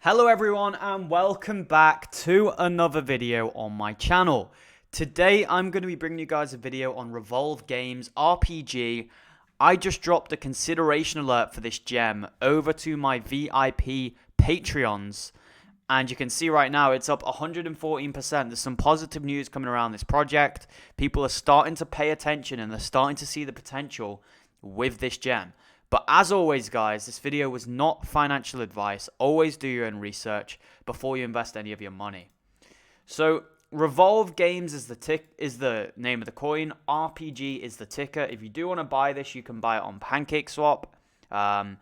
Hello everyone and welcome back to another video on my channel. Today I'm going to be bringing you guys a video on Revolve Games RPG. I just dropped a consideration alert for this gem over to my VIP Patreons. And you can see right now it's up 114%. There's some positive news coming around this project. People are starting to pay attention and they're starting to see the potential with this gem. But as always, guys, this video was not financial advice. Always do your own research before you invest any of your money. So, Revolve Games is the name of the coin. RPG is the ticker. If you do want to buy this, you can buy it on PancakeSwap. A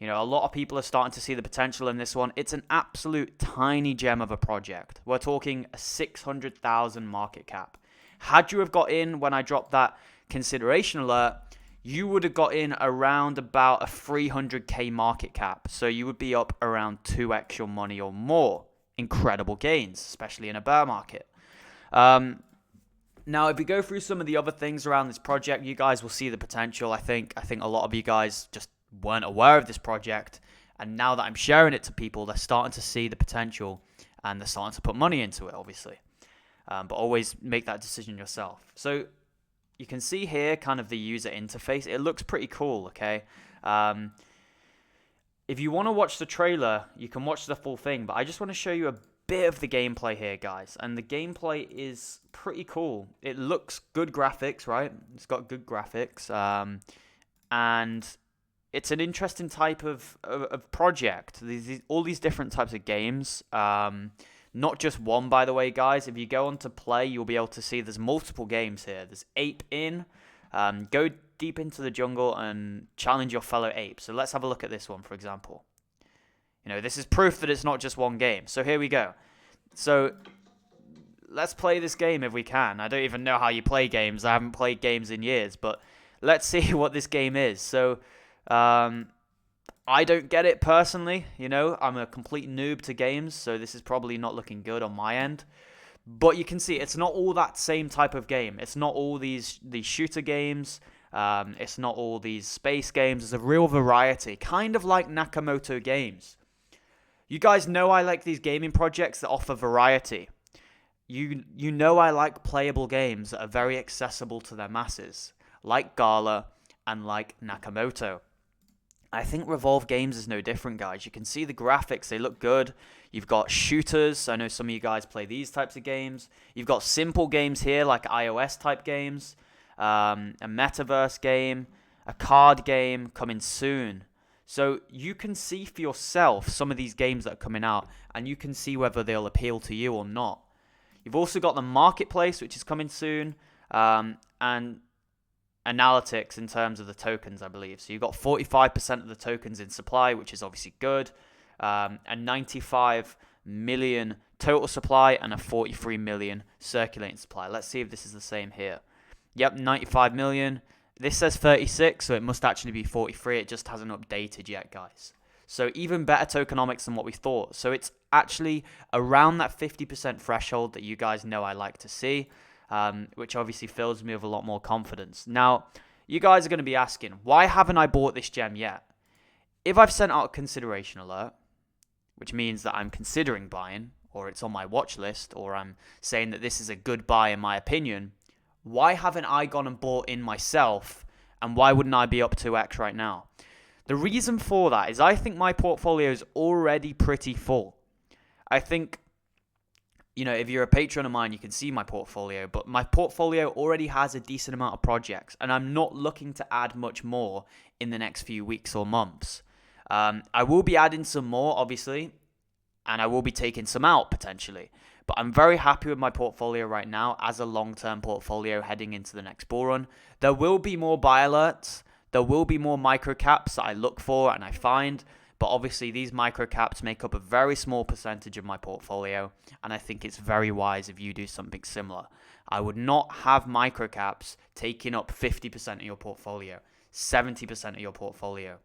lot of people are starting to see the potential in this one. It's an absolute tiny gem of a project. We're talking a 600,000 market cap. Had you have got in when I dropped that consideration alert, you would have got in around about a 300k market cap. So you would be up around 2x your money or more. Incredible gains, especially in a bear market. Now, if we go through some of the other things around this project, you guys will see the potential. I think a lot of you guys just weren't aware of this project. And now that I'm sharing it to people, they're starting to see the potential and they're starting to put money into it, obviously. But always make that decision yourself. So you can see here kind of the user interface. It looks pretty cool, okay? If you want to watch the trailer, you can watch the full thing, but I just want to show you a bit of the gameplay here, guys. And the gameplay is pretty cool. It looks good graphics, right? It's got good graphics. And it's an interesting type of project. All these different types of games. Not just one, by the way, guys. If you go on to play, you'll be able to see there's multiple games here. There's Ape In. Go deep into the jungle and challenge your fellow apes. So let's have a look at this one, for example. This is proof that it's not just one game. So here we go. So let's play this game if we can. I don't even know how you play games. I haven't played games in years, but let's see what this game is. So I don't get it personally, I'm a complete noob to games, so this is probably not looking good on my end. But you can see it's not all that same type of game. It's not all these shooter games. It's not all these space games. There's a real variety, kind of like Nakamoto games. You guys know I like these gaming projects that offer variety. You know I like playable games that are very accessible to their masses, like Gala and like Nakamoto. I think Revolve Games is no different, guys. You can see the graphics. They look good. You've got shooters. I know some of you guys play these types of games. You've got simple games here, like iOS-type games, a metaverse game, a card game coming soon. So you can see for yourself some of these games that are coming out, and you can see whether they'll appeal to you or not. You've also got the marketplace, which is coming soon, and analytics in terms of the tokens, I believe. So you've got 45% of the tokens in supply, which is obviously good, and 95 million total supply and a 43 million circulating supply. Let's see if this is the same here. Yep, 95 million. This says 36, so it must actually be 43. It just hasn't updated yet, guys. So even better tokenomics than what we thought. So it's actually around that 50% threshold that you guys know I like to see. Which obviously fills me with a lot more confidence. Now, you guys are going to be asking, why haven't I bought this gem yet? If I've sent out a consideration alert, which means that I'm considering buying, or it's on my watch list, or I'm saying that this is a good buy in my opinion, why haven't I gone and bought in myself, and why wouldn't I be up 2x right now? The reason for that is I think my portfolio is already pretty full. I think if you're a patron of mine, you can see my portfolio, but my portfolio already has a decent amount of projects, and I'm not looking to add much more in the next few weeks or months. I will be adding some more, obviously, and I will be taking some out, potentially. But I'm very happy with my portfolio right now as a long-term portfolio heading into the next bull run. There will be more buy alerts. There will be more micro caps that I look for and I find. But obviously, these micro caps make up a very small percentage of my portfolio, and I think it's very wise if you do something similar. I would not have micro caps taking up 50% of your portfolio, 70% of your portfolio.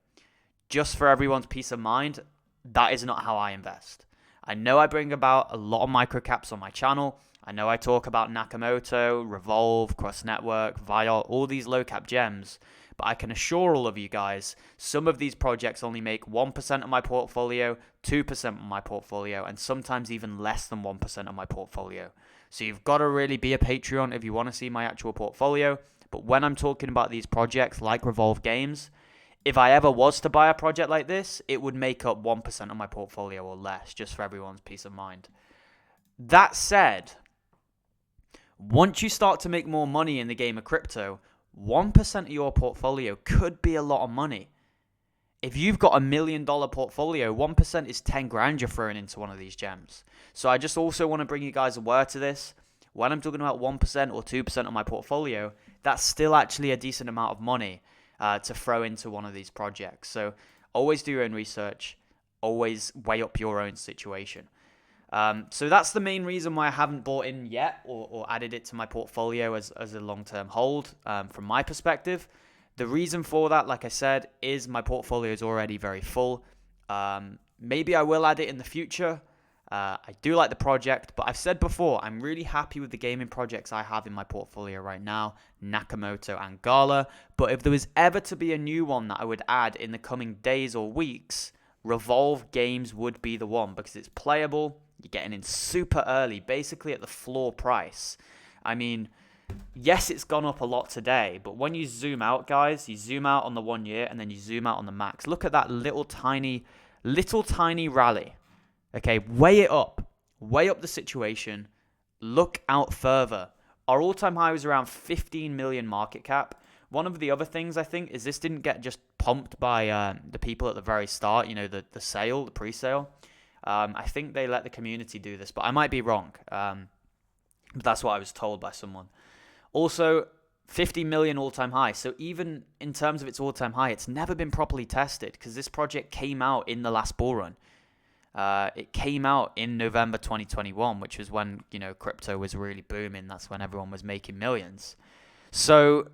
Just for everyone's peace of mind, that is not how I invest. I know I bring about a lot of micro caps on my channel. I know I talk about Nakamoto, Revolve, Cross Network, Viol, all these low cap gems. But I can assure all of you guys, some of these projects only make 1% of my portfolio, 2% of my portfolio, and sometimes even less than 1% of my portfolio. So you've got to really be a Patreon if you want to see my actual portfolio. But when I'm talking about these projects like Revolve Games, if I ever was to buy a project like this, it would make up 1% of my portfolio or less, just for everyone's peace of mind. That said, once you start to make more money in the game of crypto, 1% of your portfolio could be a lot of money. If you've got $1 million portfolio, 1% is 10 grand you're throwing into one of these gems. So I just also want to bring you guys aware to this. When I'm talking about 1% or 2% of my portfolio, that's still actually a decent amount of money to throw into one of these projects. So always do your own research. Always weigh up your own situation. So that's the main reason why I haven't bought in yet or added it to my portfolio as a long-term hold from my perspective. The reason for that, like I said, is my portfolio is already very full. Maybe I will add it in the future. I do like the project, but I've said before, I'm really happy with the gaming projects I have in my portfolio right now, Nakamoto and Gala. But if there was ever to be a new one that I would add in the coming days or weeks, Revolve Games would be the one because it's playable. You're getting in super early, basically at the floor price. I mean, yes, it's gone up a lot today, but when you zoom out, guys, you zoom out on the 1 year and then you zoom out on the max. Look at that little tiny rally. Okay, weigh it up. Weigh up the situation. Look out further. Our all-time high was around 15 million market cap. One of the other things, I think, is this didn't get just pumped by the people at the very start, you know, the sale, the pre-sale. I think they let the community do this, but I might be wrong. But that's what I was told by someone. Also, 50 million all-time high. So even in terms of its all-time high, it's never been properly tested because this project came out in the last bull run. It came out in November 2021, which was when, you know, crypto was really booming. That's when everyone was making millions. So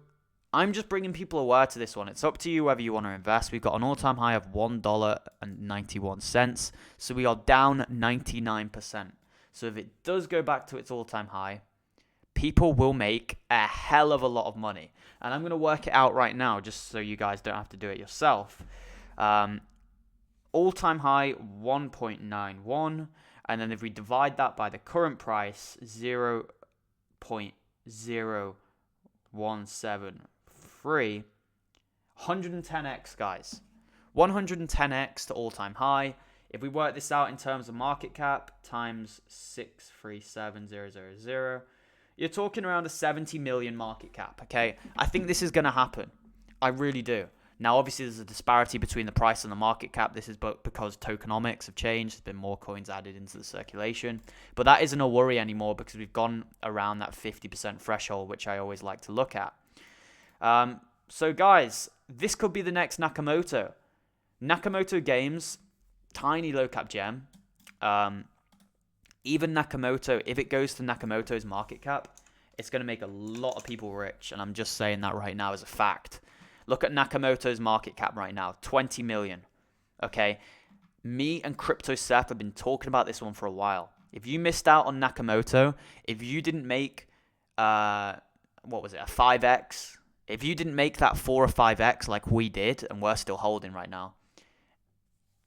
I'm just bringing people aware to this one. It's up to you whether you want to invest. We've got an all-time high of $1.91. So we are down 99%. So if it does go back to its all-time high, people will make a hell of a lot of money. And I'm going to work it out right now just so you guys don't have to do it yourself. All-time high, 1.91. And then if we divide that by the current price, 0.0173, 110x, guys. 110x to all-time high. If we work this out in terms of market cap times 637,000, you're talking around a 70 million market cap, okay? I think this is going to happen. I really do. Now, obviously, there's a disparity between the price and the market cap. This is because tokenomics have changed. There's been more coins added into the circulation. But that isn't a worry anymore because we've gone around that 50% threshold, which I always like to look at. So, guys, this could be the next Nakamoto. Nakamoto Games, tiny low-cap gem. Even Nakamoto, if it goes to Nakamoto's market cap, it's going to make a lot of people rich. And I'm just saying that right now as a fact. Look at Nakamoto's market cap right now, 20 million. Okay, me and Crypto Seth have been talking about this one for a while. If you missed out on Nakamoto, if you didn't make, a 5x, if you didn't make that 4 or 5x like we did, and we're still holding right now,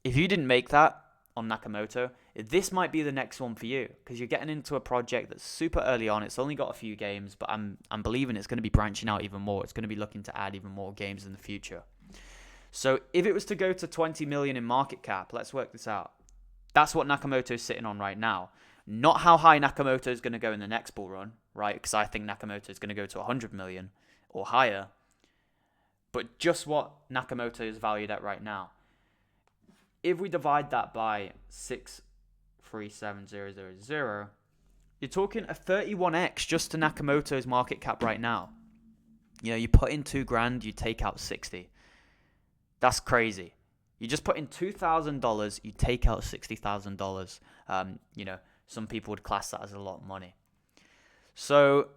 if you didn't make that on Nakamoto, this might be the next one for you because you're getting into a project that's super early on. It's only got a few games, but I'm believing it's going to be branching out even more. It's going to be looking to add even more games in the future. So if it was to go to 20 million in market cap, let's work this out. That's what Nakamoto's sitting on right now. Not how high Nakamoto is going to go in the next bull run, right? Because I think Nakamoto is going to go to 100 million or higher. But just what Nakamoto is valued at right now. If we divide that by 637,000, you're talking a 31x just to Nakamoto's market cap right now. You know, you put in $2,000, you take out 60. That's crazy. You just put in $2,000, you take out $60,000. You know, some people would class that as a lot of money. So,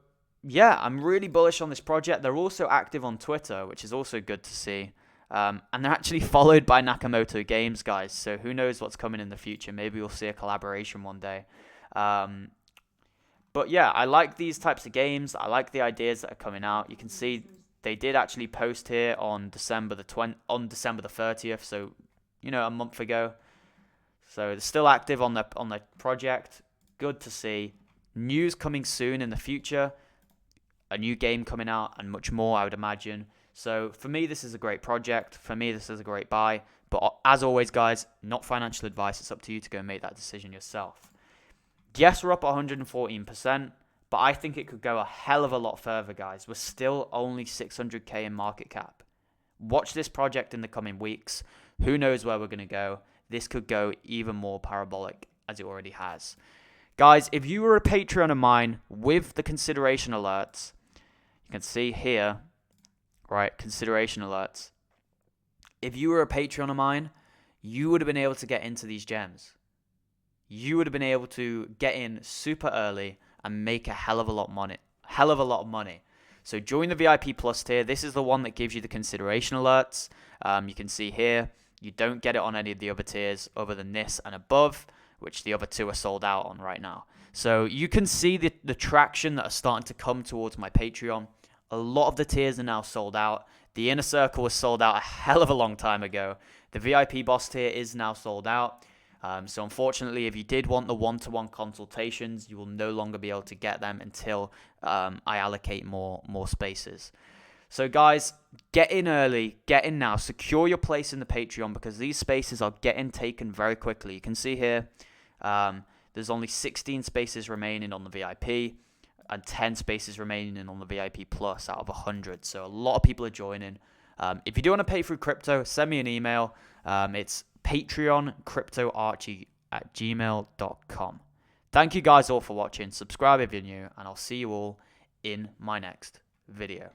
yeah, I'm really bullish on this project. They're also active on Twitter, which is also good to see. And they're actually followed by Nakamoto Games, guys. So who knows what's coming in the future? Maybe we'll see a collaboration one day. But yeah, I like these types of games. I like the ideas that are coming out. You can see They did actually post here on December the 30th, so a month ago. So they're still active on the project. Good to see. News coming soon in the future. A new game coming out and much more, I would imagine. So for me, this is a great project. For me, this is a great buy. But as always, guys, not financial advice. It's up to you to go make that decision yourself. Yes, we're up 114%, but I think it could go a hell of a lot further, guys. We're still only 600k in market cap. Watch this project in the coming weeks. Who knows where we're going to go? This could go even more parabolic as it already has. Guys, if you were a Patreon of mine with the consideration alerts, you can see here, right, consideration alerts. If you were a Patreon of mine, you would have been able to get into these gems. You would have been able to get in super early and make a hell of a lot of money. So join the VIP Plus tier. This is the one that gives you the consideration alerts. You can see here, you don't get it on any of the other tiers other than this and above, which the other two are sold out on right now. So you can see the traction that are starting to come towards my Patreon. A lot of the tiers are now sold out. The Inner Circle was sold out a hell of a long time ago. The VIP Boss tier is now sold out. So unfortunately, if you did want the one-to-one consultations, you will no longer be able to get them until I allocate more spaces. So guys, get in early, get in now, secure your place in the Patreon because these spaces are getting taken very quickly. You can see here, there's only 16 spaces remaining on the VIP and 10 spaces remaining on the VIP Plus out of 100. So a lot of people are joining. If you do want to pay through crypto, send me an email. It's patreoncryptoarchie@gmail.com. Thank you guys all for watching. Subscribe if you're new, and I'll see you all in my next video.